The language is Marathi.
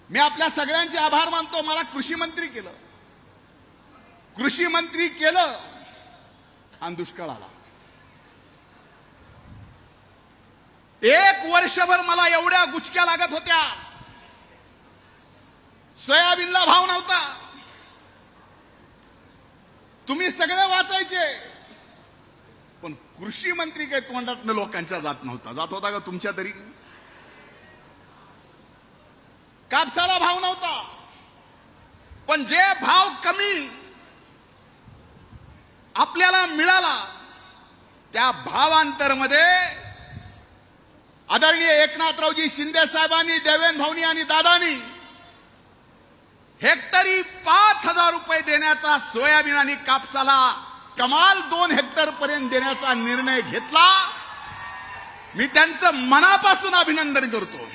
मी आपल्या सगळ्यांचे आभार मानतो. मला कृषी मंत्री केलं आणि दुष्काळ आला. एक वर्षभर मला एवढ्या गुचक्या लागत होत्या. सोयाबीनला भाव नव्हता. तुम्ही सगळे वाचायचे, पण कृषी मंत्री काही तोंडातनं लोकांच्या जात नव्हता. जात होता का तुमच्या तरी? कापसाला भाव नव्हता, पण जे भाव कमी आपल्याला मिळाला त्या भावांतरमध्ये आदरणीय एकनाथरावजी शिंदे साहेबांनी, देवेंद्र भाऊनी आणि दादानी हेक्टरी 5,000 रुपये देण्याचा, सोयाबीन आणि कापसाला कमाल 2 हेक्टर पर्यंत देण्याचा निर्णय घेतला. मी त्यांचं मनापासून अभिनंदन करतो.